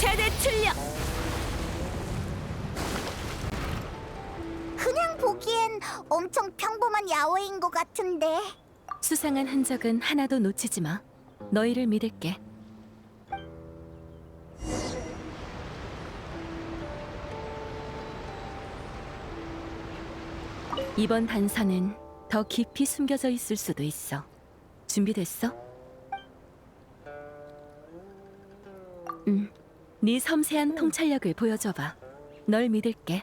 최대 출력! 그냥 보기엔 엄청 평범한 야외인 것 같은데. 수상한 흔적은 하나도 놓치지 마. 너희를 믿을게. 이번 단서는 더 깊이 숨겨져 있을 수도 있어. 준비됐어? 네 섬세한 통찰력을 보여줘봐. 널 믿을게.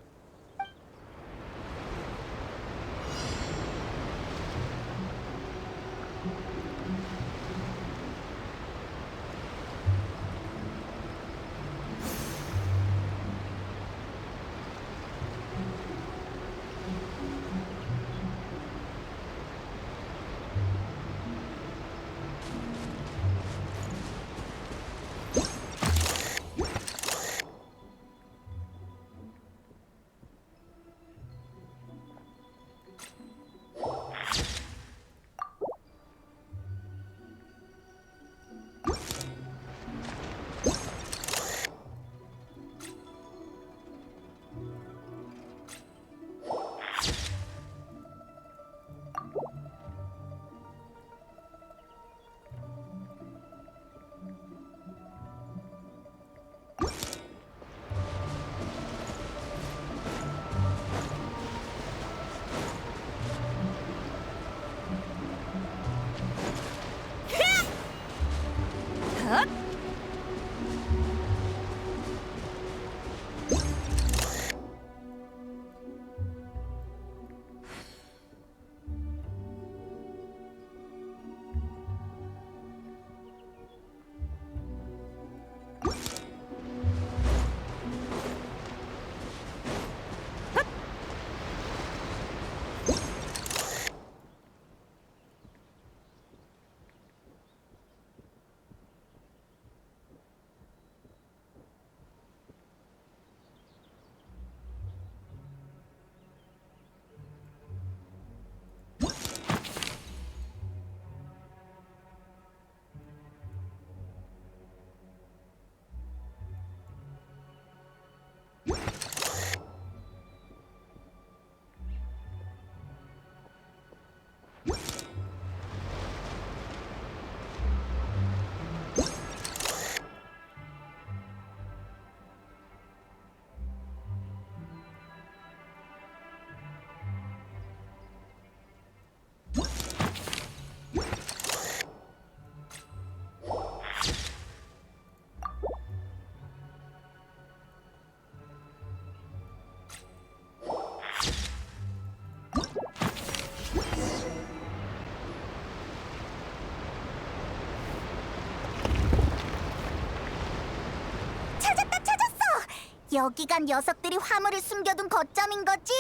여기가 녀석들이 화물을 숨겨둔 거점인 거지?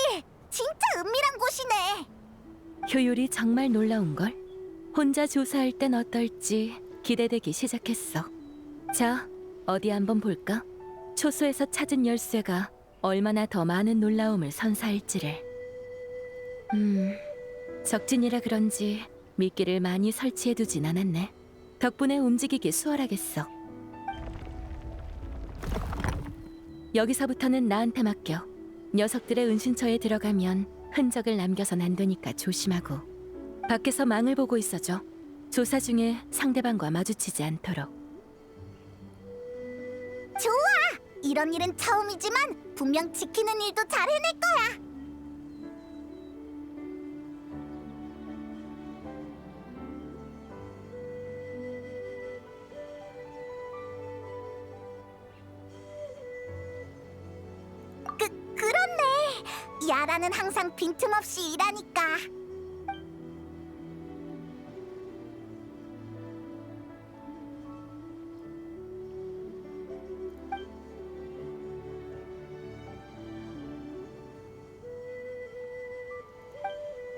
진짜 은밀한 곳이네. 효율이 정말 놀라운걸? 혼자 조사할 땐 어떨지 기대되기 시작했어. 자, 어디 한번 볼까? 초소에서 찾은 열쇠가 얼마나 더 많은 놀라움을 선사할지를. 적진이라 그런지 미끼를 많이 설치해두진 않았네. 덕분에 움직이기 수월하겠어. 여기서부터는 나한테 맡겨. 녀석들의 은신처에 들어가면 흔적을 남겨선 안 되니까 조심하고. 밖에서 망을 보고 있어줘. 조사 중에 상대방과 마주치지 않도록. 좋아! 이런 일은 처음이지만 분명 지키는 일도 잘 해낼 거야. 그렇네. 야라는 항상 빈틈없이 일하니까.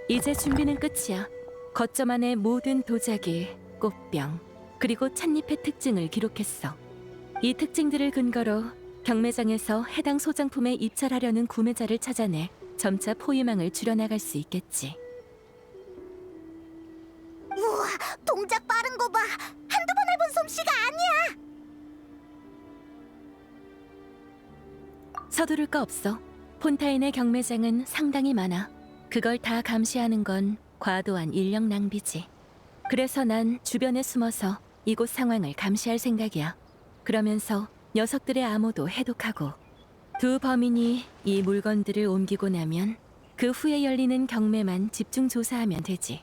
이제 준비는 끝이야. 거점 안의 모든 도자기, 꽃병, 그리고 찻잎의 특징을 기록했어. 이 특징들을 근거로 경매장에서 해당 소장품에 입찰하려는 구매자를 찾아내 점차 포위망을 줄여나갈 수 있겠지. 우와, 동작 빠른 거 봐. 한두 번 해본 솜씨가 아니야. 서두를 거 없어. 폰타인의 경매장은 상당히 많아. 그걸 다 감시하는 건 과도한 인력 낭비지. 그래서 난 주변에 숨어서 이곳 상황을 감시할 생각이야. 그러면서 녀석들의 암호도 해독하고 두 범인이 이 물건들을 옮기고 나면 그 후에 열리는 경매만 집중 조사하면 되지.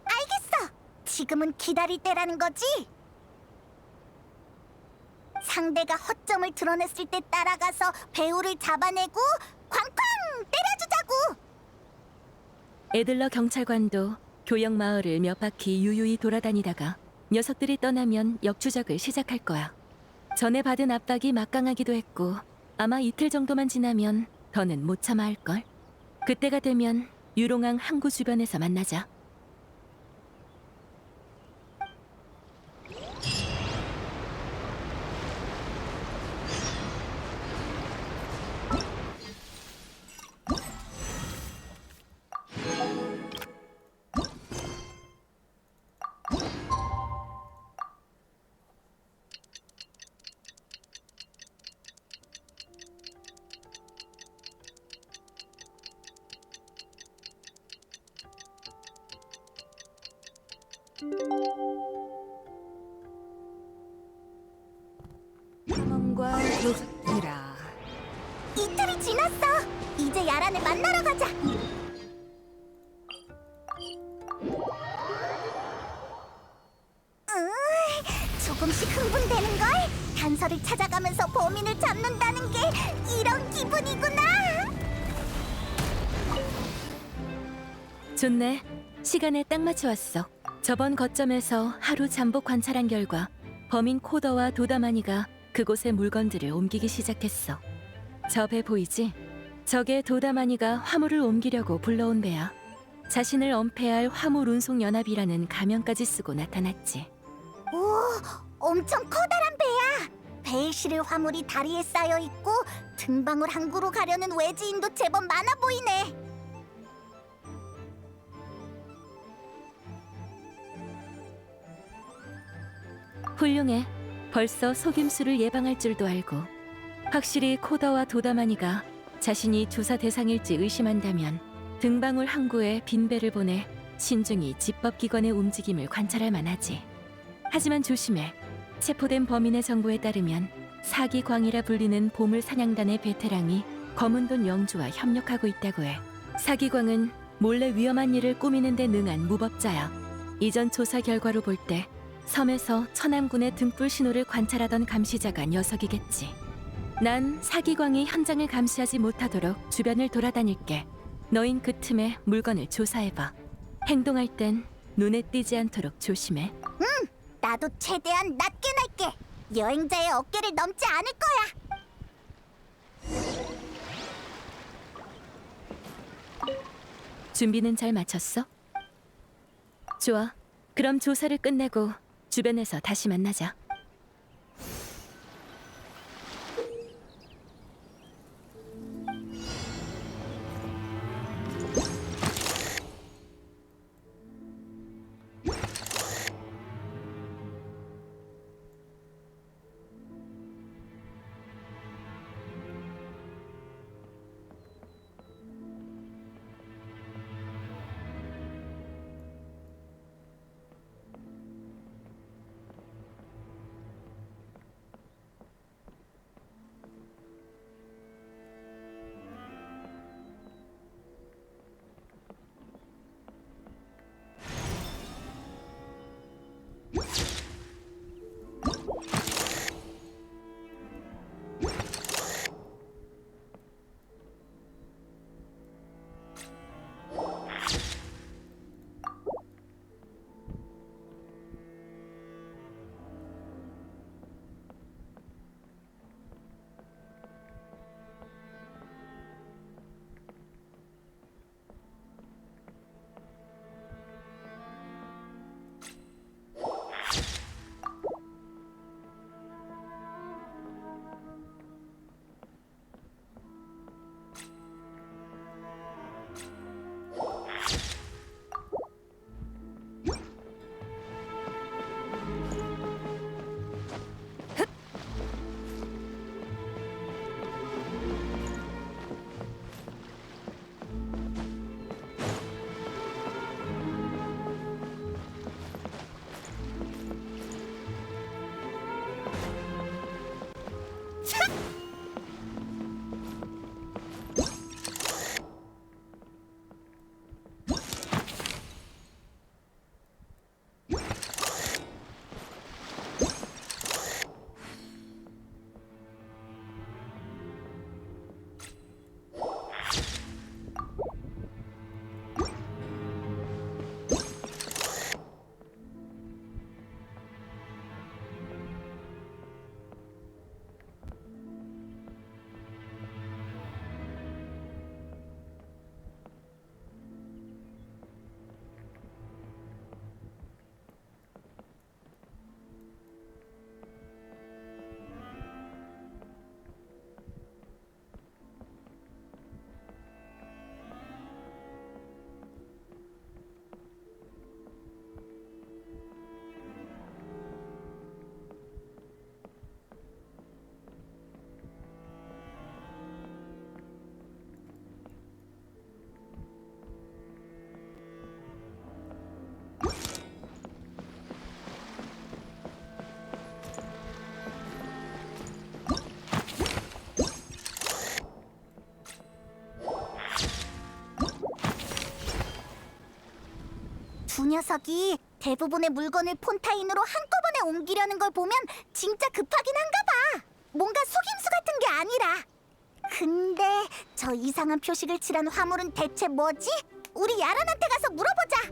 알겠어. 지금은 기다릴 때라는 거지? 상대가 허점을 드러냈을 때 따라가서 배우를 잡아내고 쾅쾅 때려주자고. 에들러 경찰관도 교역 마을을 몇 바퀴 유유히 돌아다니다가 녀석들이 떠나면 역추적을 시작할 거야. 전에 받은 압박이 막강하기도 했고 아마 이틀 정도만 지나면 더는 못 참아 할걸. 그때가 되면 유롱항 항구 주변에서 만나자. 탐험과 묘사라. 이틀이 지났어. 이제 야란을 만나러 가자. 조금씩 흥분되는 걸. 단서를 찾아가면서 범인을 잡는다는 게 이런 기분이구나. 좋네. 시간에 딱 맞춰 왔어. 저번 거점에서 하루 잠복 관찰한 결과 범인 코더와 도다마니가 그곳의 물건들을 옮기기 시작했어. 저 배 보이지? 저게 도다마니가 화물을 옮기려고 불러온 배야. 자신을 엄폐할 화물 운송 연합이라는 가명까지 쓰고 나타났지. 오, 엄청 커다란 배야. 배에 실을 화물이 다리에 쌓여 있고 등방울 항구로 가려는 외지인도 제법 많아 보이네. 훌륭해. 벌써 속임수를 예방할 줄도 알고. 확실히 코더와 도다마니가 자신이 조사 대상일지 의심한다면 등방울 항구에 빈 배를 보내 신중히 집법기관의 움직임을 관찰할 만하지. 하지만 조심해. 체포된 범인의 정보에 따르면 사기광이라 불리는 보물 사냥단의 베테랑이 검은돈 영주와 협력하고 있다고 해. 사기광은 몰래 위험한 일을 꾸미는 데 능한 무법자야. 이전 조사 결과로 볼 때 섬에서 천암군의 등불 신호를 관찰하던 감시자가 녀석이겠지. 난 사기광이 현장을 감시하지 못하도록 주변을 돌아다닐게. 너흰 그 틈에 물건을 조사해봐. 행동할 땐 눈에 띄지 않도록 조심해. 나도 최대한 낮게 날게. 여행자의 어깨를 넘지 않을 거야. 준비는 잘 마쳤어? 좋아. 그럼 조사를 끝내고 주변에서 다시 만나자. 두 녀석이 대부분의 물건을 폰타인으로 한꺼번에 옮기려는 걸 보면 진짜 급하긴 한가 봐. 뭔가 속임수 같은 게 아니라. 근데 저 이상한 표식을 칠한 화물은 대체 뭐지? 우리 야란한테 가서 물어보자.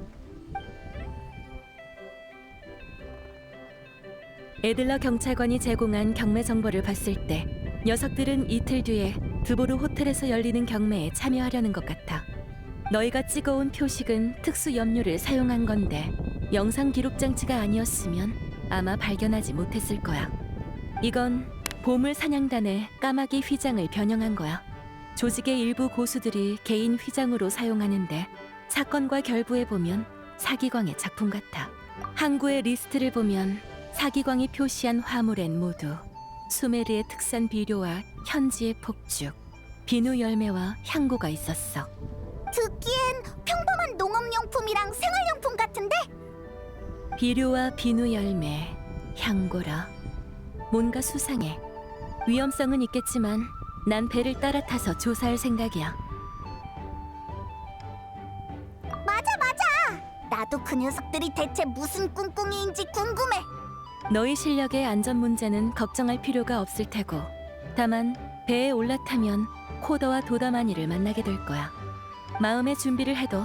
에들러 경찰관이 제공한 경매 정보를 봤을 때 녀석들은 이틀 뒤에 드보르 호텔에서 열리는 경매에 참여하려는 것 같아. 너희가 찍어온 표식은 특수 염료를 사용한 건데 영상 기록 장치가 아니었으면 아마 발견하지 못했을 거야. 이건 보물 사냥단의 까마귀 휘장을 변형한 거야. 조직의 일부 고수들이 개인 휘장으로 사용하는데 사건과 결부해 보면 사기광의 작품 같아. 항구의 리스트를 보면 사기광이 표시한 화물엔 모두 수메르의 특산 비료와 현지의 폭죽, 비누 열매와 향고가 있었어. 듣기엔 평범한 농업용품이랑 생활용품 같은데? 비료와 비누 열매, 향고라. 뭔가 수상해. 위험성은 있겠지만 난 배를 따라 타서 조사할 생각이야. 맞아 맞아. 나도 그 녀석들이 대체 무슨 꿍꿍이인지 궁금해. 너희 실력의 안전 문제는 걱정할 필요가 없을 테고, 다만 배에 올라타면 코더와 도다마니를 만나게 될 거야. 마음의 준비를 해도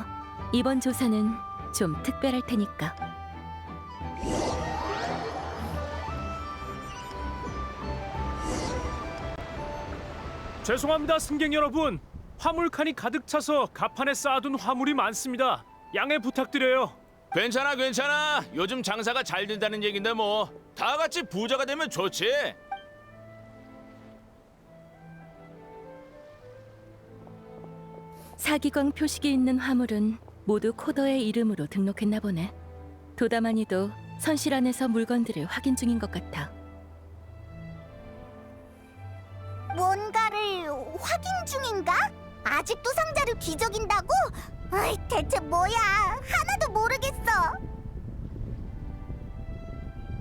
이번 조사는 좀 특별할 테니까. 죄송합니다, 승객 여러분. 화물칸이 가득 차서 갑판에 쌓아둔 화물이 많습니다. 양해 부탁드려요. 괜찮아 괜찮아. 요즘 장사가 잘 된다는 얘긴데 뭐 다 같이 부자가 되면 좋지. 사기광 표식이 있는 화물은 모두 코더의 이름으로 등록했나 보네. 도다마니도 선실 안에서 물건들을 확인 중인 것 같아. 뭔가를 확인 중인가? 아직도 상자를 뒤적인다고? 아이, 대체 뭐야? 하나도 모르겠어.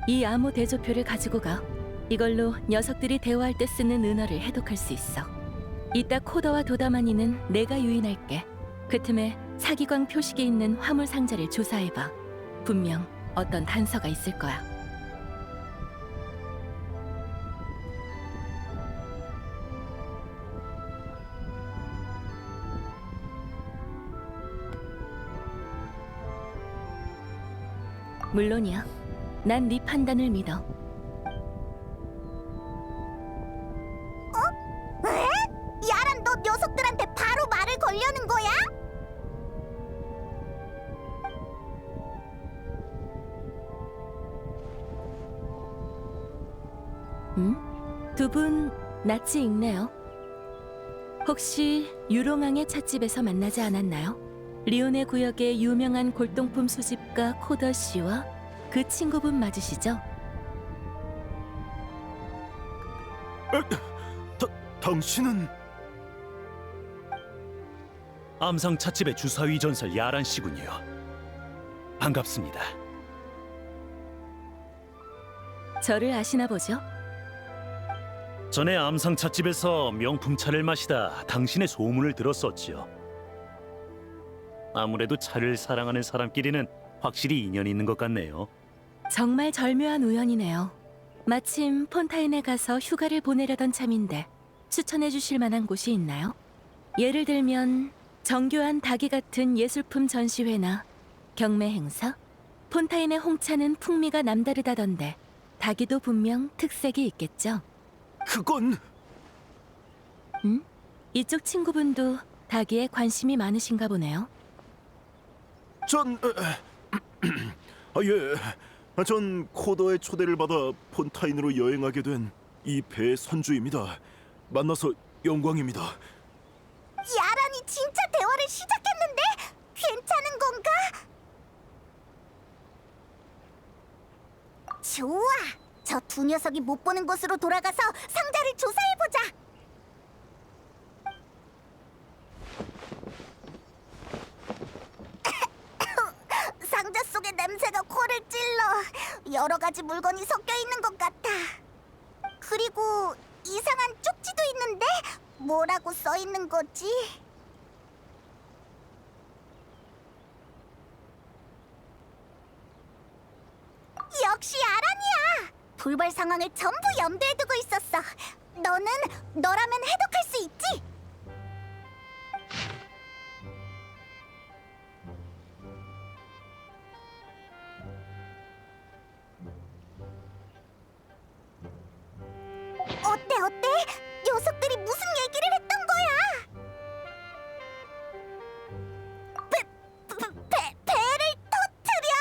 이 암호 대조표를 가지고 가. 이걸로 녀석들이 대화할 때 쓰는 은어를 해독할 수 있어. 이따 코더와 도다마니는 내가 유인할게. 그 틈에 사기광 표식이 있는 화물 상자를 조사해봐. 분명 어떤 단서가 있을 거야. 물론이야. 난 네 판단을 믿어. 에? 야란, 너 녀석들한테 바로 말을 걸려는 거야? 두 분 낯이 익네요. 혹시 유롱왕의 찻집에서 만나지 않았나요? 리오네 구역의 유명한 골동품 수집가 코더 씨와 그 친구분 맞으시죠? 당신은 암상 찻집의 주사위 전설 야란 씨군요. 반갑습니다. 저를 아시나 보죠? 전에 암상 찻집에서 명품 차를 마시다 당신의 소문을 들었었지요. 아무래도 차를 사랑하는 사람끼리는 확실히 인연이 있는 것 같네요. 정말 절묘한 우연이네요. 마침 폰타인에 가서 휴가를 보내려던 참인데 추천해 주실 만한 곳이 있나요? 예를 들면 정교한 닭이 같은 예술품 전시회나 경매 행사? 폰타인의 홍차는 풍미가 남다르다던데 닭이도 분명 특색이 있겠죠? 그건 이쪽 친구분도 닭이에 관심이 많으신가 보네요. 전 코더의 초대를 받아 폰타인으로 여행하게 된 이 배의 선주입니다. 만나서 영광입니다. 야란이 진짜 대화를 시작했는데 괜찮은 건가? 좋아. 저 두 녀석이 못 보는 곳으로 돌아가서 상자를 조사해보자. 상자 속의 냄새가 코를 찔러. 여러 가지 물건이 섞여 있는 것 같아. 그리고 이상한 쪽지도 있는데 뭐라고 써 있는 거지? 역시 야란이야. 돌발 상황을 전부 염두에 두고 있었어. 너는 너라면 해독할 수 있지? 어때? 녀석들이 무슨 얘기를 했던 거야? 배를 터트려?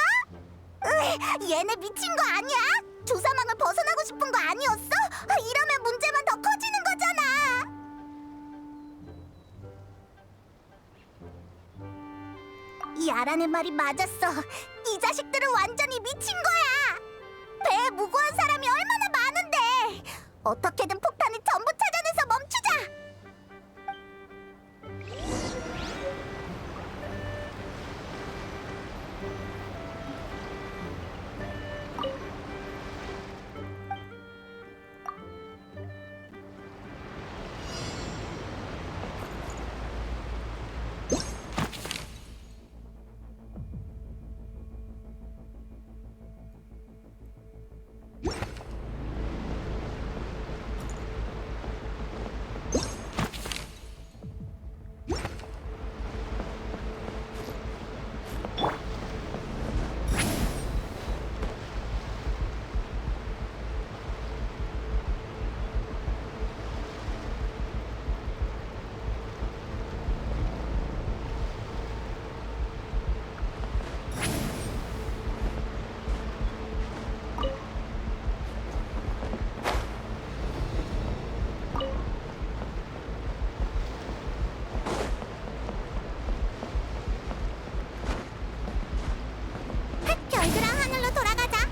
얘네 미친 거 아니야? 조사망을 벗어나고 싶은 거 아니었어? 이러면 문제만 더 커지는 거잖아. 이 아란의 말이 맞았어. 이 자식들은 완전히 미친 거야. 배에 무고한 사람이 얼마나 많은데. 어떻게든 폭탄을 전부 찾아내서 멈추자. 별들아 하늘로 돌아가자.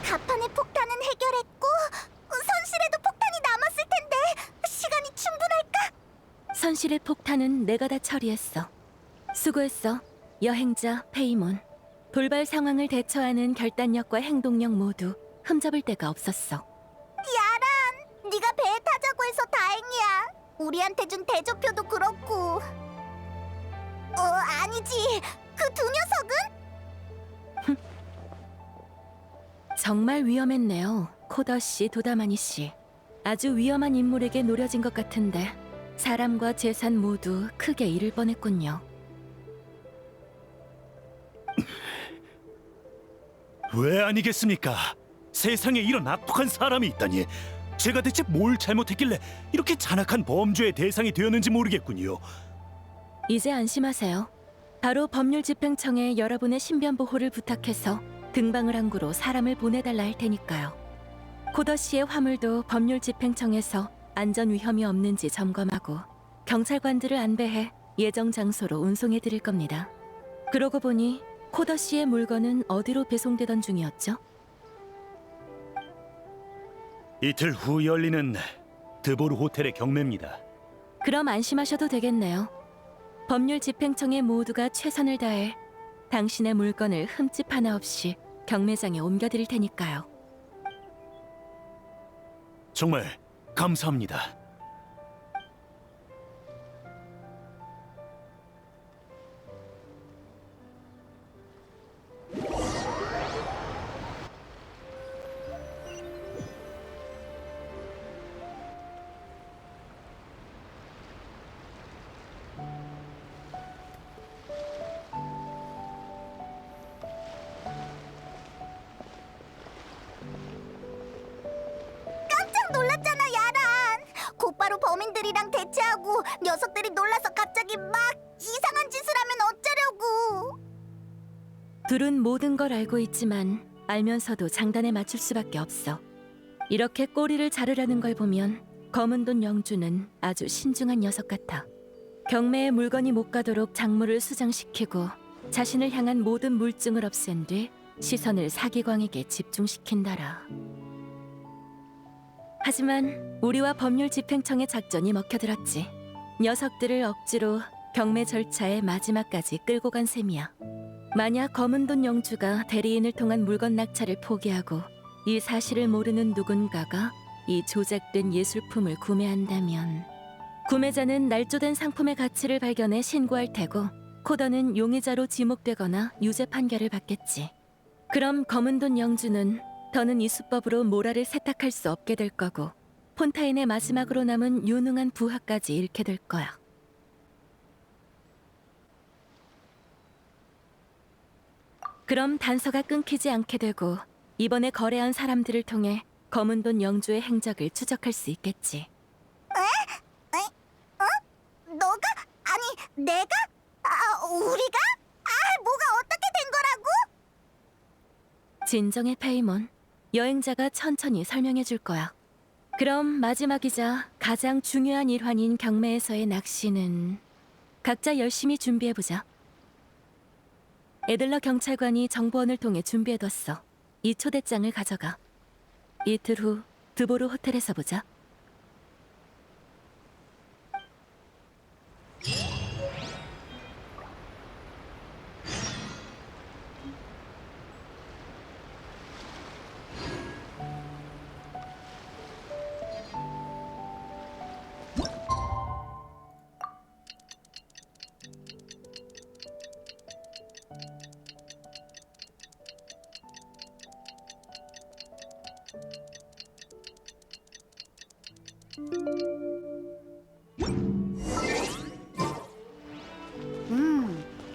가판의 폭탄은 해결했고 선실에도 폭탄이 남았을 텐데 시간이 충분할까? 선실의 폭탄은 내가 다 처리했어. 수고했어, 여행자 페이몬. 돌발 상황을 대처하는 결단력과 행동력 모두 흠잡을 데가 없었어. 야란, 네가 배에 타자고 해서 다행이야. 우리한테 준 대조표도 그렇고. 아니지. 그 두 녀석은? 정말 위험했네요, 코더 씨, 도다마니 씨. 아주 위험한 인물에게 노려진 것 같은데 사람과 재산 모두 크게 잃을 뻔했군요. 왜 아니겠습니까? 세상에 이런 악독한 사람이 있다니. 제가 대체 뭘 잘못했길래 이렇게 잔악한 범죄의 대상이 되었는지 모르겠군요. 이제 안심하세요. 바로 법률집행청에 여러분의 신변 보호를 부탁해서 등방을 항구로 사람을 보내달라 할 테니까요. 코더 씨의 화물도 법률집행청에서 안전 위험이 없는지 점검하고 경찰관들을 안배해 예정 장소로 운송해 드릴 겁니다. 그러고 보니 코더 씨의 물건은 어디로 배송되던 중이었죠? 이틀 후 열리는 드보르 호텔의 경매입니다. 그럼 안심하셔도 되겠네요. 법률집행청의 모두가 최선을 다해 당신의 물건을 흠집 하나 없이 경매장에 옮겨드릴 테니까요. 정말 감사합니다. 깜짝 놀랐잖아, 야란. 곧바로 범인들이랑 대치하고 녀석들이 놀라서 갑자기 막 이상한 짓을 하면 어쩌려고. 둘은 모든 걸 알고 있지만 알면서도 장단에 맞출 수밖에 없어. 이렇게 꼬리를 자르려는 걸 보면 검은 돈 영주는 아주 신중한 녀석 같아. 경매에 물건이 못 가도록 작물을 수정시키고 자신을 향한 모든 물증을 없앤 뒤 시선을 사기광에게 집중시킨다라. 하지만 우리와 법률 집행청의 작전이 먹혀들었지. 녀석들을 억지로 경매 절차의 마지막까지 끌고 간 셈이야. 만약 검은 돈 영주가 대리인을 통한 물건 낙찰을 포기하고 이 사실을 모르는 누군가가 이 조작된 예술품을 구매한다면 구매자는 날조된 상품의 가치를 발견해 신고할 테고 코더는 용의자로 지목되거나 유죄 판결을 받겠지. 그럼 검은 돈 영주는 더는 이 수법으로 모라를 세탁할 수 없게 될 거고 폰타인의 마지막으로 남은 유능한 부하까지 잃게 될 거야. 그럼 단서가 끊기지 않게 되고 이번에 거래한 사람들을 통해 검은 돈 영주의 행적을 추적할 수 있겠지. 너가? 아니, 내가? 우리가? 뭐가 어떻게 된 거라고? 진정의 페이몬, 여행자가 천천히 설명해 줄 거야. 그럼 마지막이자 가장 중요한 일환인 경매에서의 낚시는 각자 열심히 준비해보자. 에들러 경찰관이 정보원을 통해 준비해뒀어. 이 초대장을 가져가. 이틀 후 드보르 호텔에서 보자.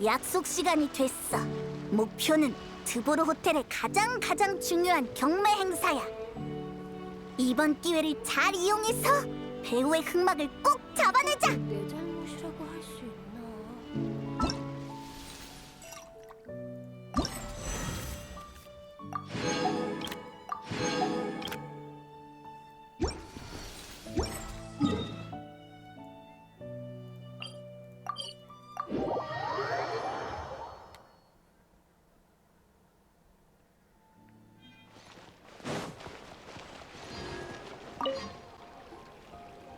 약속 시간이 됐어. 목표는 드보르 호텔의 가장 중요한 경매 행사야. 이번 기회를 잘 이용해서 배우의 흑막을 꼭 잡아내자. 내 잘못이라고 할 수 있나?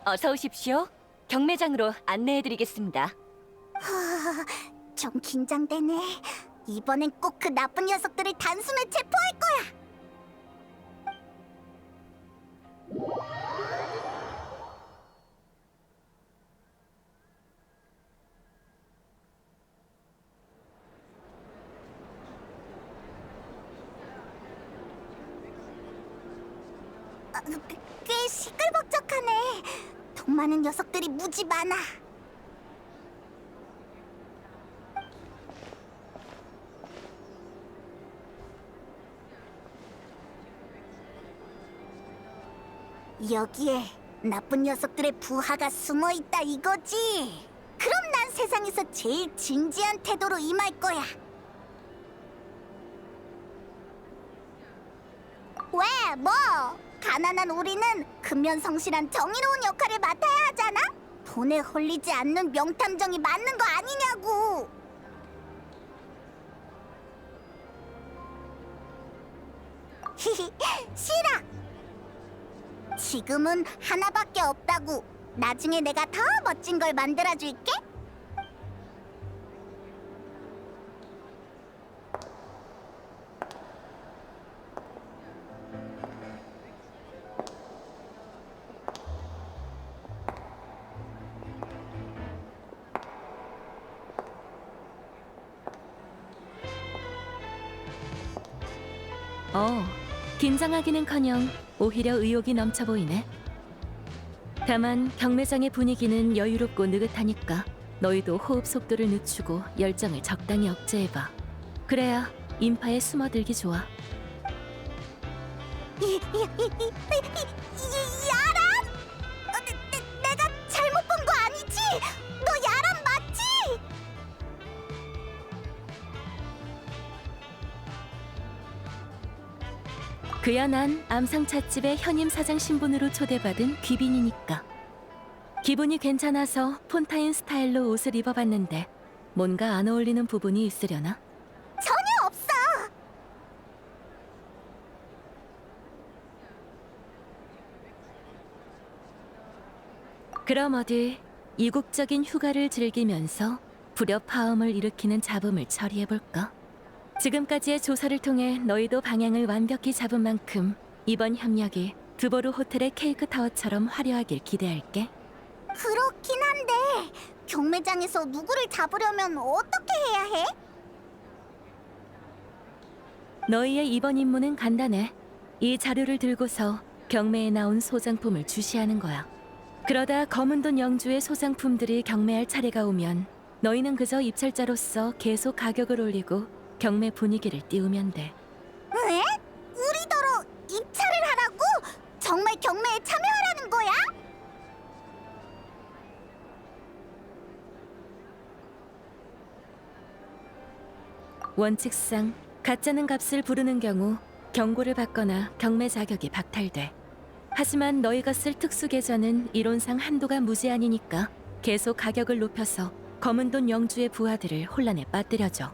어서 오십시오. 경매장으로 안내해드리겠습니다. 좀 긴장되네. 이번엔 꼭 그 나쁜 녀석들을 단숨에 체포할 거야. 꽤 시끌벅적하네. 돈 많은 녀석들이 무지 많아. 여기에 나쁜 녀석들의 부하가 숨어 있다 이거지. 그럼 난 세상에서 제일 진지한 태도로 임할 거야. 왜? 뭐? 가난한 우리는 근면성실한 정의로운 역할을 맡아야 하잖아? 돈에 홀리지 않는 명탐정이 맞는 거 아니냐고. 히히, 싫어. 지금은 하나밖에 없다고. 나중에 내가 더 멋진 걸 만들어줄게. 긴장하기는커녕 오히려 의욕이 넘쳐 보이네. 다만 경매장의 분위기는 여유롭고 느긋하니까 너희도 호흡 속도를 늦추고 열정을 적당히 억제해봐. 그래야 인파에 숨어들기 좋아. 야람? 내가 잘못 본 거 아니지? 너 야람 맞지? 그야 난 암상 찻집의 현임 사장 신분으로 초대받은 귀빈이니까. 기분이 괜찮아서 폰타인 스타일로 옷을 입어봤는데 뭔가 안 어울리는 부분이 있으려나? 전혀 없어. 그럼 어디 이국적인 휴가를 즐기면서 불협화음을 일으키는 잡음을 처리해볼까? 지금까지의 조사를 통해 너희도 방향을 완벽히 잡은 만큼 이번 협력이 드보르 호텔의 케이크 타워처럼 화려하길 기대할게. 그렇긴 한데 경매장에서 누구를 잡으려면 어떻게 해야 해? 너희의 이번 임무는 간단해. 이 자료를 들고서 경매에 나온 소장품을 주시하는 거야. 그러다 검은돈 영주의 소장품들이 경매할 차례가 오면 너희는 그저 입찰자로서 계속 가격을 올리고 경매 분위기를 띄우면 돼. 에? 우리더러 입찰을 하라고? 정말 경매에 참여하라는 거야? 원칙상 가짜는 값을 부르는 경우 경고를 받거나 경매 자격이 박탈돼. 하지만 너희가 쓸 특수 계좌는 이론상 한도가 무제한이니까 계속 가격을 높여서 검은돈 영주의 부하들을 혼란에 빠뜨려줘.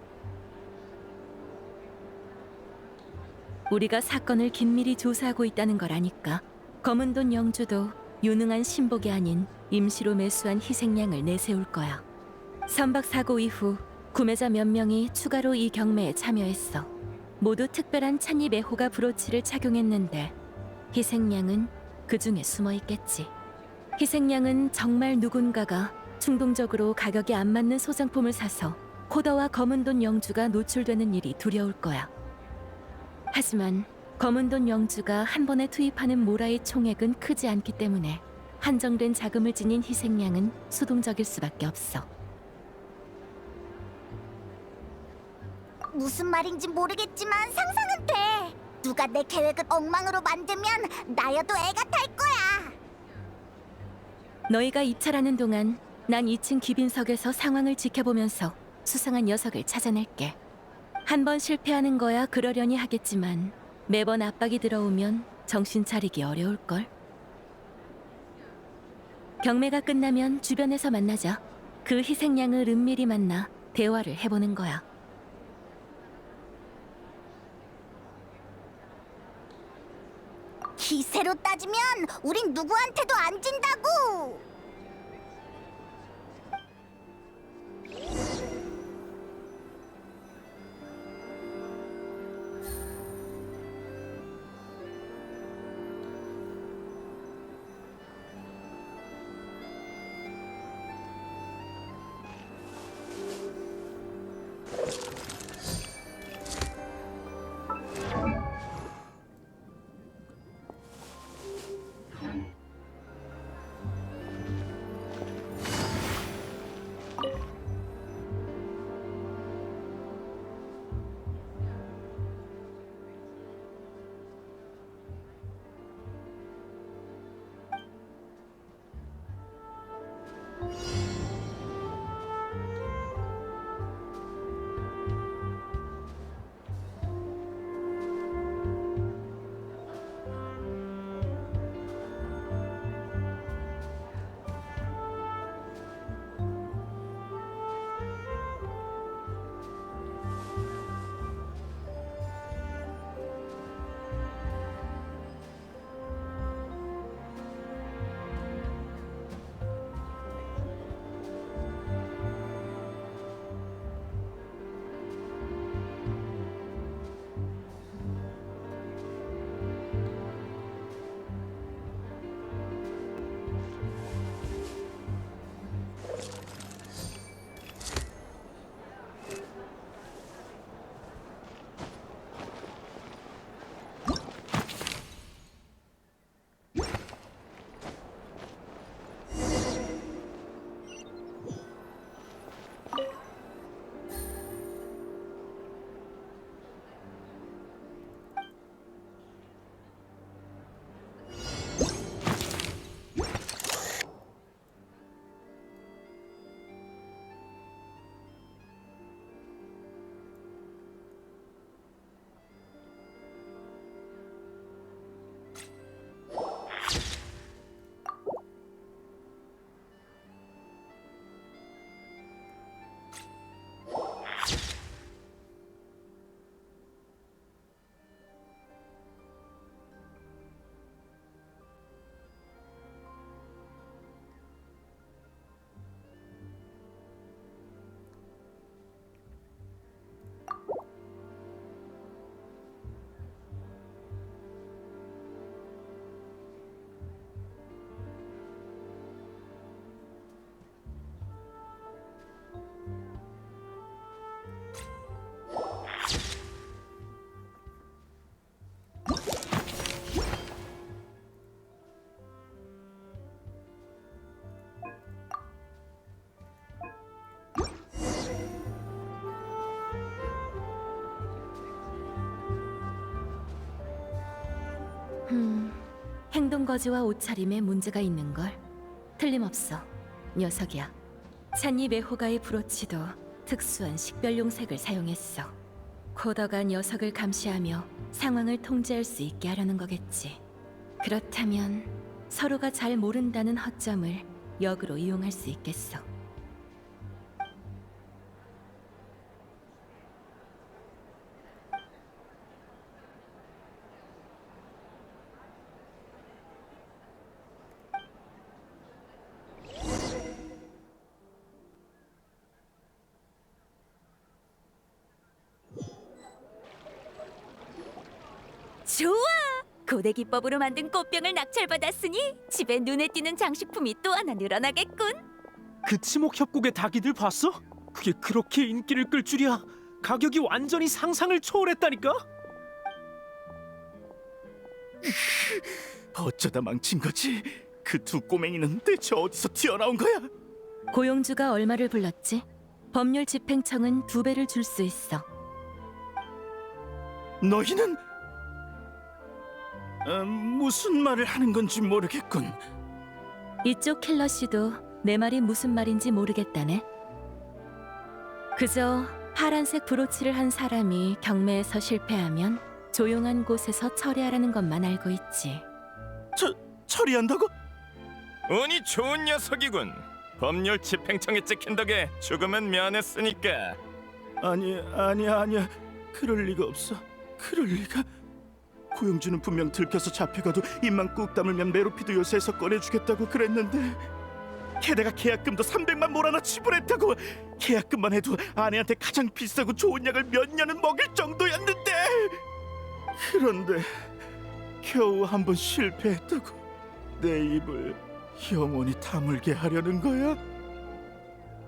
우리가 사건을 긴밀히 조사하고 있다는 걸 아니까 검은돈 영주도 유능한 신복이 아닌 임시로 매수한 희생양을 내세울 거야. 선박 사고 이후 구매자 몇 명이 추가로 이 경매에 참여했어. 모두 특별한 찬입 애호가 브로치를 착용했는데 희생양은 그 중에 숨어 있겠지. 희생양은 정말 누군가가 충동적으로 가격이 안 맞는 소장품을 사서 코더와 검은돈 영주가 노출되는 일이 두려울 거야. 하지만 검은돈 영주가 한 번에 투입하는 모라의 총액은 크지 않기 때문에 한정된 자금을 지닌 희생양은 수동적일 수밖에 없어. 무슨 말인지 모르겠지만 상상은 돼. 누가 내 계획을 엉망으로 만들면 나여도 애가 탈 거야. 너희가 입찰하는 동안 난 2층 귀빈석에서 상황을 지켜보면서 수상한 녀석을 찾아낼게. 한 번 실패하는 거야 그러려니 하겠지만 매번 압박이 들어오면 정신 차리기 어려울걸. 경매가 끝나면 주변에서 만나자. 그 희생양을 은밀히 만나 대화를 해보는 거야. 기세로 따지면 우린 누구한테도 안 진다고. 행동 거지와 옷차림에 문제가 있는 걸. 틀림없어. 녀석이야. 찻잎 애호가의 브로치도 특수한 식별용 색을 사용했어. 코더가 녀석을 감시하며 상황을 통제할 수 있게 하려는 거겠지. 그렇다면 서로가 잘 모른다는 허점을 역으로 이용할 수 있겠어. 좋아! 고대 기법으로 만든 꽃병을 낙찰받았으니 집에 눈에 띄는 장식품이 또 하나 늘어나겠군. 그 치목 협곡의 닭이들 봤어? 그게 그렇게 인기를 끌 줄이야. 가격이 완전히 상상을 초월했다니까. 어쩌다 망친 거지? 그 두 꼬맹이는 대체 어디서 튀어나온 거야? 고용주가 얼마를 불렀지? 법률 집행청은 2배를 줄 수 있어. 너희는 무슨 말을 하는 건지 모르겠군. 이쪽 킬러 씨도 내 말이 무슨 말인지 모르겠다네. 그저 파란색 브로치를 한 사람이 경매에서 실패하면 조용한 곳에서 처리하라는 것만 알고 있지. 처리한다고? 운이 좋은 녀석이군. 법률 집행청에 찍힌 덕에 죽으면 면했으니까. 아니야. 그럴 리가 없어. 그럴 리가. 고용주는 분명 들켜서 잡혀가도 입만 꾹 다물면 메로피드 요새에서 꺼내주겠다고 그랬는데, 게다가 계약금도 300만 몰아나 지불했다고. 계약금만 해도 아내한테 가장 비싸고 좋은 약을 몇 년은 먹일 정도였는데, 그런데 겨우 한 번 실패했다고 내 입을 영원히 다물게 하려는 거야?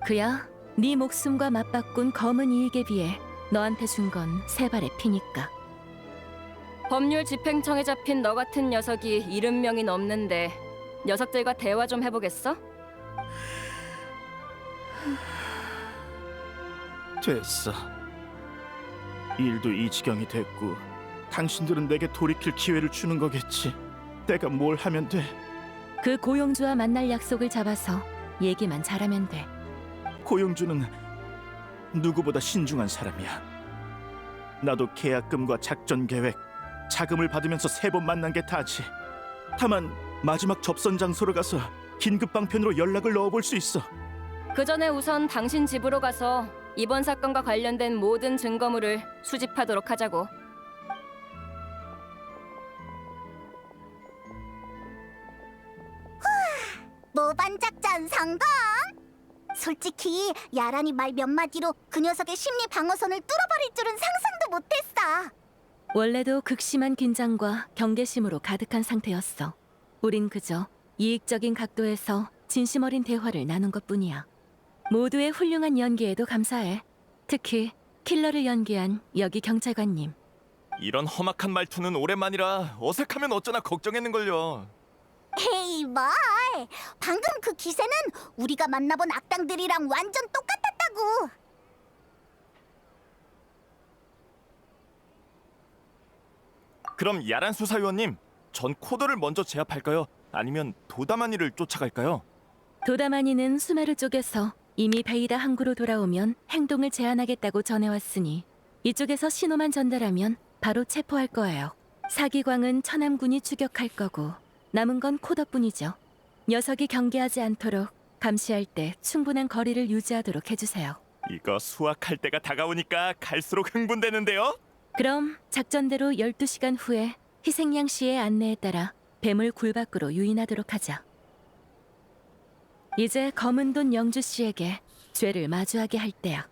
그야 네 목숨과 맞바꾼 검은 이익에 비해 너한테 준 건 3발의 피니까. 법률 집행청에 잡힌 너 같은 녀석이 70명이 넘는데 녀석들과 대화 좀 해보겠어? 됐어. 일도 이 지경이 됐고 당신들은 내게 돌이킬 기회를 주는 거겠지. 내가 뭘 하면 돼? 그 고용주와 만날 약속을 잡아서 얘기만 잘하면 돼. 고용주는 누구보다 신중한 사람이야. 나도 계약금과 작전 계획, 자금을 받으면서 3번 만난 게 다지. 다만 마지막 접선 장소로 가서 긴급 방편으로 연락을 넣어볼 수 있어. 그 전에 우선 당신 집으로 가서 이번 사건과 관련된 모든 증거물을 수집하도록 하자고. 모반 작전 성공! 솔직히 야란이 말 몇 마디로 그 녀석의 심리 방어선을 뚫어버릴 줄은 상상도 못했어. 원래도 극심한 긴장과 경계심으로 가득한 상태였어. 우린 그저 이익적인 각도에서 진심 어린 대화를 나눈 것뿐이야. 모두의 훌륭한 연기에도 감사해. 특히 킬러를 연기한 여기 경찰관님. 이런 험악한 말투는 오랜만이라 어색하면 어쩌나 걱정했는걸요. 에이 뭘! 방금 그 기세는 우리가 만나본 악당들이랑 완전 똑같았다고. 그럼 야란 수사위원님, 전 코더를 먼저 제압할까요? 아니면 도다마니를 쫓아갈까요? 도다마니는 수메르 쪽에서 이미 베이다 항구로 돌아오면 행동을 제한하겠다고 전해왔으니 이쪽에서 신호만 전달하면 바로 체포할 거예요. 사기광은 천암군이 추격할 거고 남은 건 코더뿐이죠. 녀석이 경계하지 않도록 감시할 때 충분한 거리를 유지하도록 해주세요. 이거 수확할 때가 다가오니까 갈수록 흥분되는데요? 그럼 작전대로 12시간 후에 희생양 씨의 안내에 따라 뱀을 굴 밖으로 유인하도록 하자. 이제 검은 돈 영주 씨에게 죄를 마주하게 할 때야.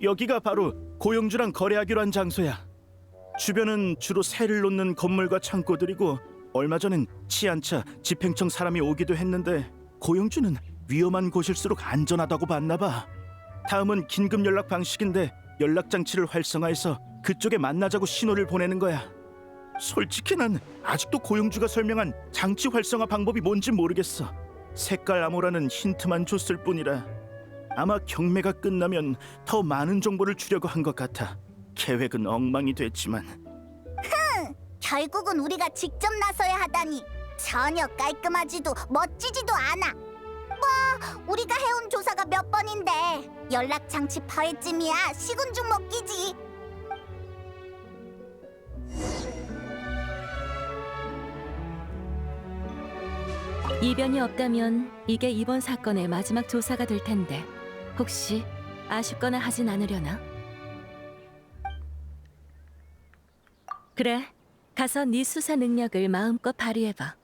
여기가 바로 고용주랑 거래하기로 한 장소야. 주변은 주로 새를 놓는 건물과 창고들이고 얼마 전엔 치안차 집행청 사람이 오기도 했는데 고영주는 위험한 곳일수록 안전하다고 봤나 봐. 다음은 긴급 연락 방식인데 연락 장치를 활성화해서 그쪽에 만나자고 신호를 보내는 거야. 솔직히 난 아직도 고영주가 설명한 장치 활성화 방법이 뭔지 모르겠어. 색깔 암호라는 힌트만 줬을 뿐이라. 아마 경매가 끝나면 더 많은 정보를 주려고 한 것 같아. 계획은 엉망이 됐지만. 결국은 우리가 직접 나서야 하다니 전혀 깔끔하지도 멋지지도 않아. 뭐 우리가 해온 조사가 몇 번인데 연락 장치 파회쯤이야 식은 죽 먹기지. 이변이 없다면 이게 이번 사건의 마지막 조사가 될 텐데 혹시 아쉽거나 하진 않으려나? 그래, 가서 네 수사 능력을 마음껏 발휘해봐.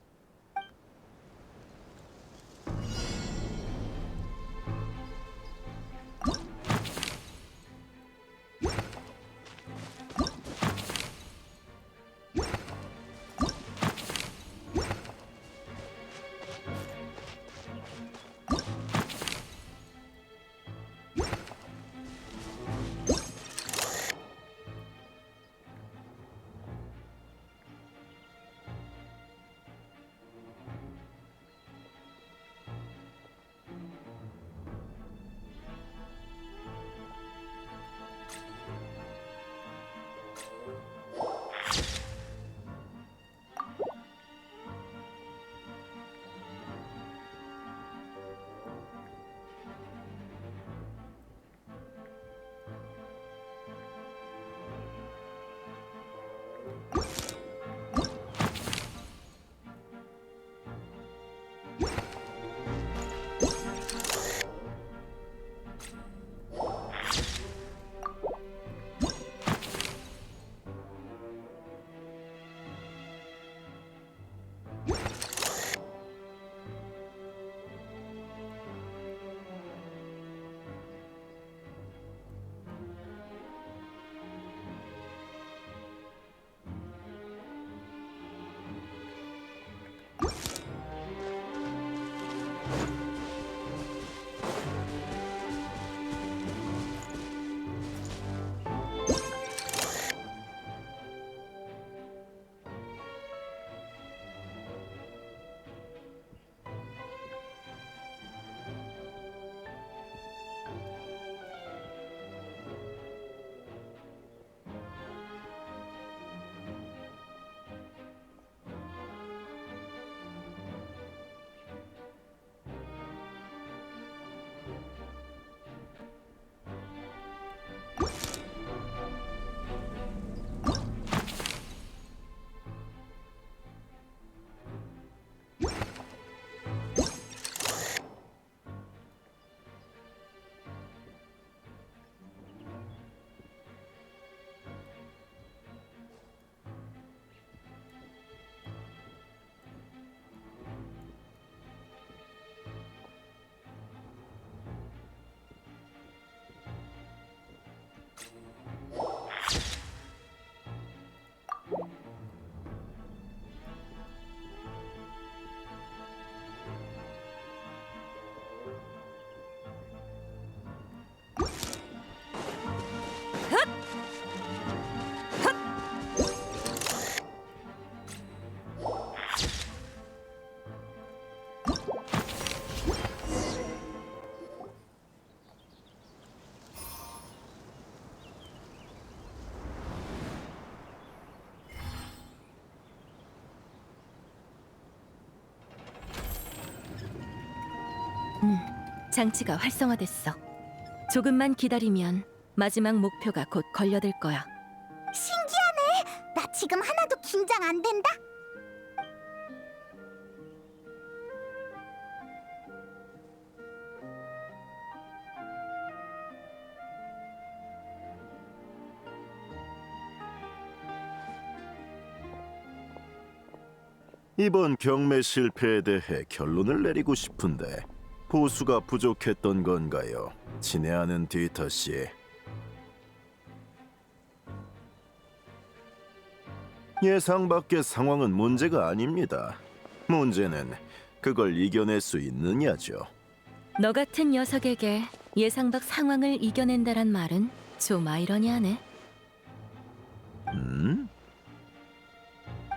장치가 활성화됐어. 조금만 기다리면 마지막 목표가 곧 걸려들 거야. 신기하네. 나 지금 하나도 긴장 안 된다. 이번 경매 실패에 대해 결론을 내리고 싶은데 보수가 부족했던 건가요? 친애하는 디터 씨. 예상 밖의 상황은 문제가 아닙니다. 문제는 그걸 이겨낼 수 있느냐죠. 너 같은 녀석에게 예상 밖 상황을 이겨낸다란 말은 좀 아이러니하네.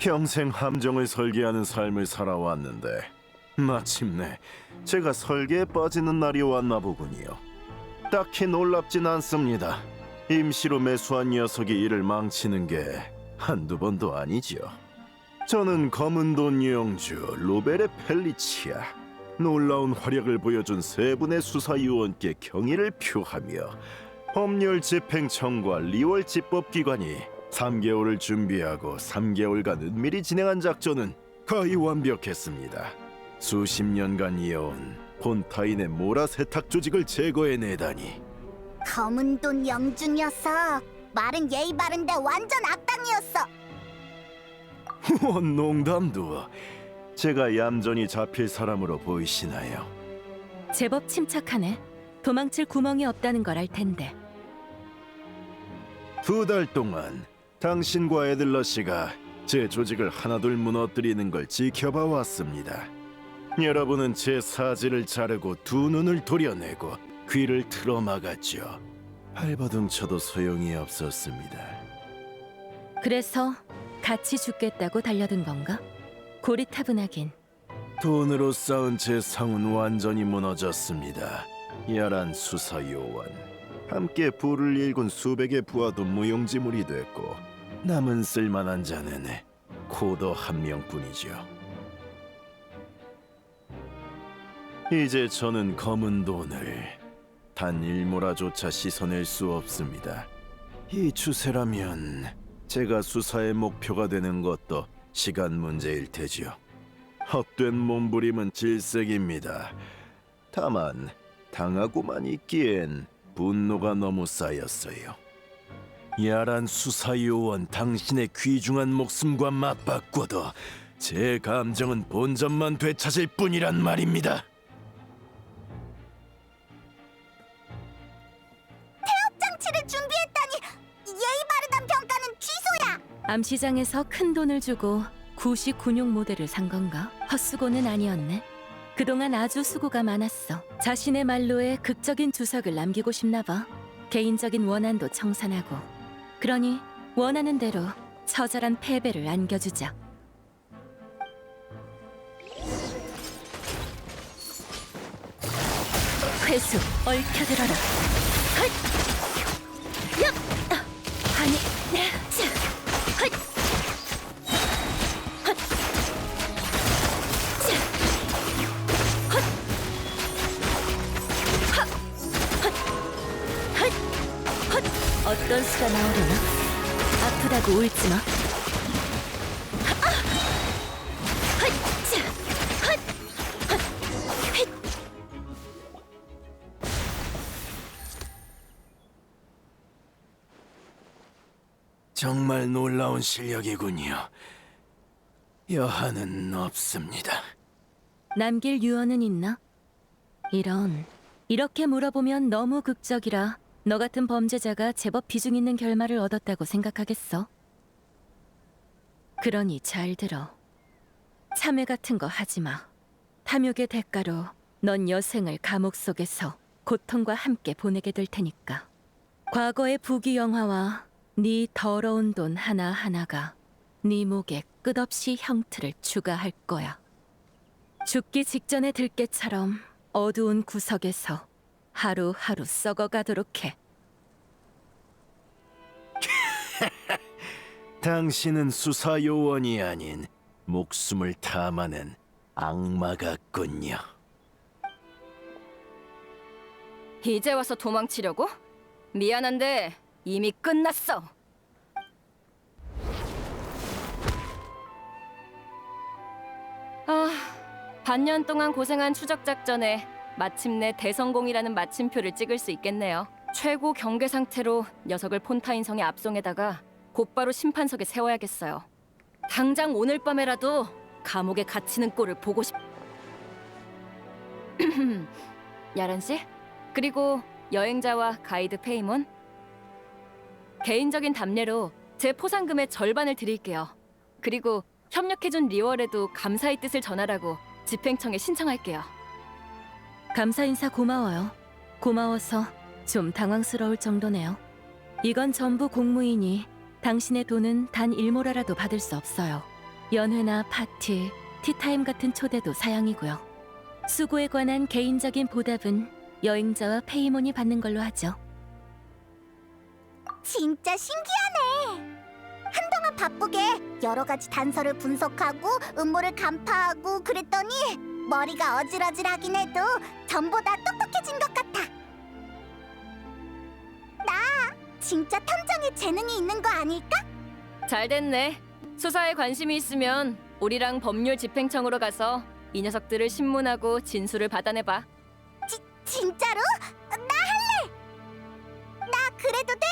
평생 함정을 설계하는 삶을 살아왔는데 마침내 제가 설계에 빠지는 날이 왔나 보군요. 딱히 놀랍진 않습니다. 임시로 매수한 녀석이 일을 망치는 게 한두 번도 아니죠. 저는 검은 돈 유영주 로베르 펠리치아. 놀라운 활약을 보여준 세 분의 수사요원께 경의를 표하며 법률 집행청과 리월 집법기관이 3개월을 준비하고 3개월간 은밀히 진행한 작전은 거의 완벽했습니다. 수십 년간 이어온 폰타인의 모라 세탁 조직을 제거해내다니. 검은 돈 영주 녀석. 말은 예의 바른데 완전 악당이었어. 농담도. 제가 얌전히 잡힐 사람으로 보이시나요? 제법 침착하네. 도망칠 구멍이 없다는 걸 알 텐데. 2달 동안 당신과 에들러 씨가 제 조직을 하나둘 무너뜨리는 걸 지켜봐 왔습니다. 여러분은 제 사지를 자르고 두 눈을 도려내고 귀를 틀어막았죠. 발버둥 쳐도 소용이 없었습니다. 그래서 같이 죽겠다고 달려든 건가? 고리타분하긴. 돈으로 쌓은 제 상은 완전히 무너졌습니다. 야란 수사요원, 함께 부를 일군 수백의 부하도 무용지물이 됐고 남은 쓸만한 자는 코더 한 명뿐이죠. 이제 저는 검은 돈을 단 일모라조차 씻어낼 수 없습니다. 이 추세라면 제가 수사의 목표가 되는 것도 시간 문제일 테지요. 헛된 몸부림은 질색입니다. 다만 당하고만 있기엔 분노가 너무 쌓였어요. 야란 수사요원 당신의 귀중한 목숨과 맞바꿔도 제 감정은 본전만 되찾을 뿐이란 말입니다. 장치를 준비했다니 예의 바르단 평가는 취소야. 암시장에서 큰 돈을 주고 구식 군용 모델을 산 건가? 헛수고는 아니었네. 그동안 아주 수고가 많았어. 자신의 말로에 극적인 주석을 남기고 싶나 봐. 개인적인 원한도 청산하고. 그러니 원하는 대로 처절한 패배를 안겨주자. 회수 얽혀들어라. 헛! 야! 아니, 자, 헛! 헛! 자, 헛! 헛! 헛! 헛! 헛! 어떤 수가 나오려나? 아프다고 울지 마. 아! 헛! 자, 헛! 헛! 헷! 정말 놀라운 실력이군요. 여한은 없습니다. 남길 유언은 있나? 이렇게 물어보면 너무 극적이라 너 같은 범죄자가 제법 비중 있는 결말을 얻었다고 생각하겠어. 그러니 잘 들어. 참회 같은 거 하지 마. 탐욕의 대가로 넌 여생을 감옥 속에서 고통과 함께 보내게 될 테니까. 과거의 부귀영화와 네 더러운 돈 하나하나가 네 목에 끝없이 형틀을 추가할 거야. 죽기 직전의 들깨처럼 어두운 구석에서 하루하루 썩어가도록 해. 당신은 수사요원이 아닌 목숨을 탐하는 악마 같군요. 이제 와서 도망치려고? 미안한데 이미 끝났어. 반년 동안 고생한 추적 작전에 마침내 대성공이라는 마침표를 찍을 수 있겠네요. 최고 경계 상태로 녀석을 폰타인 성에 압송해다가 곧바로 심판석에 세워야겠어요. 당장 오늘 밤에라도 감옥에 갇히는 꼴을 보고 싶... 야란 씨? 그리고 여행자와 가이드 페이몬? 개인적인 답례로 제 포상금의 절반을 드릴게요. 그리고 협력해준 리월에도 감사의 뜻을 전하라고 집행청에 신청할게요. 감사 인사 고마워요. 고마워서 좀 당황스러울 정도네요. 이건 전부 공무이니 당신의 돈은 단 1모라라도 받을 수 없어요. 연회나 파티, 티타임 같은 초대도 사양이고요. 수고에 관한 개인적인 보답은 여행자와 페이몬이 받는 걸로 하죠. 진짜 신기하네. 한동안 바쁘게 여러 가지 단서를 분석하고 음모를 간파하고 그랬더니 머리가 어질어질하긴 해도 전보다 똑똑해진 것 같아. 나 진짜 탐정에 재능이 있는 거 아닐까? 잘 됐네. 수사에 관심이 있으면 우리랑 법률 집행청으로 가서 이 녀석들을 신문하고 진술을 받아내봐. 진짜로? 나 할래! 나 그래도 돼?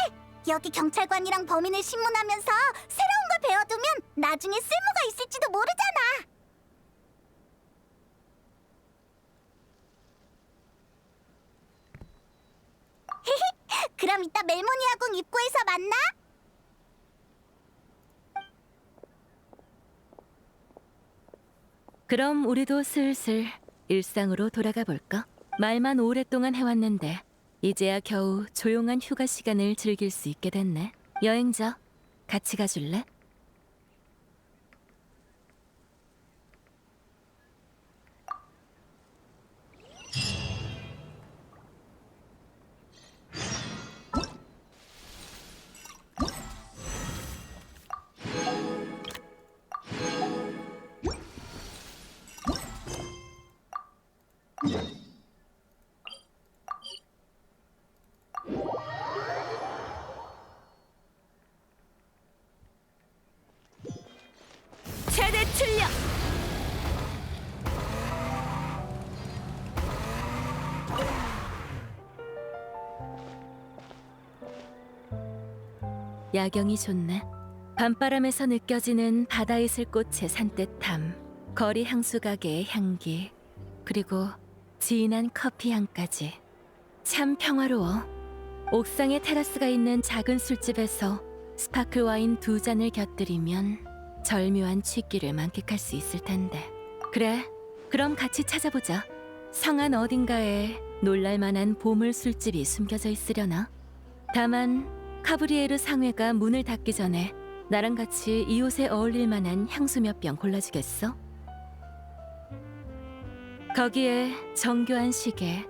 여기 경찰관이랑 범인을 신문하면서 새로운 걸 배워두면 나중에 쓸모가 있을지도 모르잖아. 그럼 이따 멜모니아궁 입구에서 만나? 그럼 우리도 슬슬 일상으로 돌아가 볼까? 말만 오랫동안 해왔는데 이제야 겨우 조용한 휴가 시간을 즐길 수 있게 됐네. 여행자, 같이 가줄래? 최대 출력. 야경이 좋네. 밤바람에서 느껴지는 바다 이슬꽃의 산뜻함, 거리 향수 가게의 향기, 그리고 진한 커피 향까지. 참 평화로워. 옥상에 테라스가 있는 작은 술집에서 스파클 와인 2잔을 곁들이면 절묘한 취기를 만끽할 수 있을 텐데. 그래, 그럼 같이 찾아보자. 성안 어딘가에 놀랄만한 보물 술집이 숨겨져 있으려나? 다만 카브리에르 상회가 문을 닫기 전에 나랑 같이 이 옷에 어울릴 만한 향수 몇 병 골라주겠어? 거기에 정교한 시계,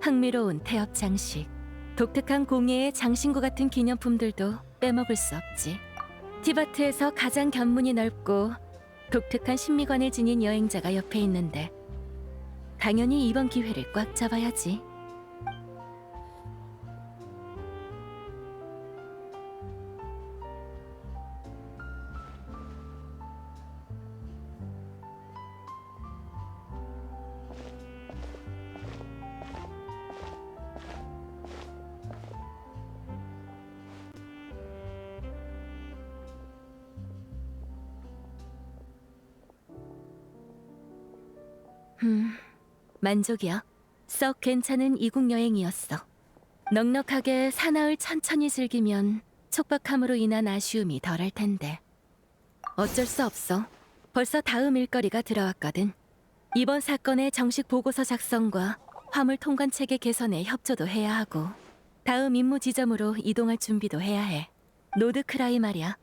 흥미로운 태엽 장식, 독특한 공예의 장신구 같은 기념품들도 빼먹을 수 없지. 티바트에서 가장 견문이 넓고 독특한 심미관을 지닌 여행자가 옆에 있는데 당연히 이번 기회를 꽉 잡아야지. 만족이야. 썩 괜찮은 이국 여행이었어. 넉넉하게 사나을 천천히 즐기면 촉박함으로 인한 아쉬움이 덜할 텐데. 어쩔 수 없어. 벌써 다음 일거리가 들어왔거든. 이번 사건의 정식 보고서 작성과 화물 통관 체계 개선에 협조도 해야 하고 다음 임무 지점으로 이동할 준비도 해야 해. 노드크라이 말이야.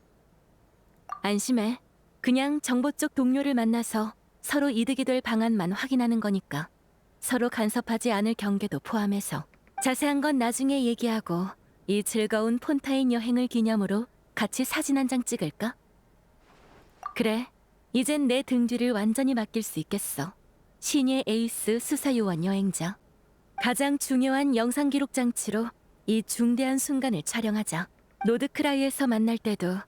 안심해. 그냥 정보 쪽 동료를 만나서 서로 이득이 될 방안만 확인하는 거니까. 서로 간섭하지 않을 경계도 포함해서. 자세한 건 나중에 얘기하고 이 즐거운 폰타인 여행을 기념으로 같이 사진 한 장 찍을까? 그래, 이젠 내 등 뒤를 완전히 맡길 수 있겠어. 신예 에이스 수사요원 여행자. 가장 중요한 영상 기록 장치로 이 중대한 순간을 촬영하자. 노드크라이에서 만날 때도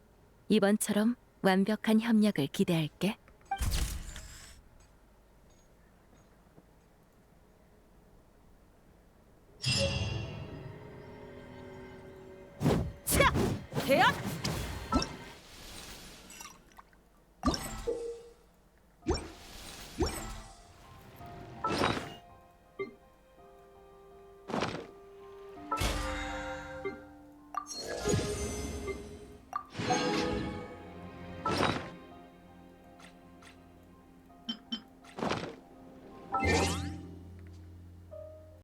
이번처럼 완벽한 협력을 기대할게.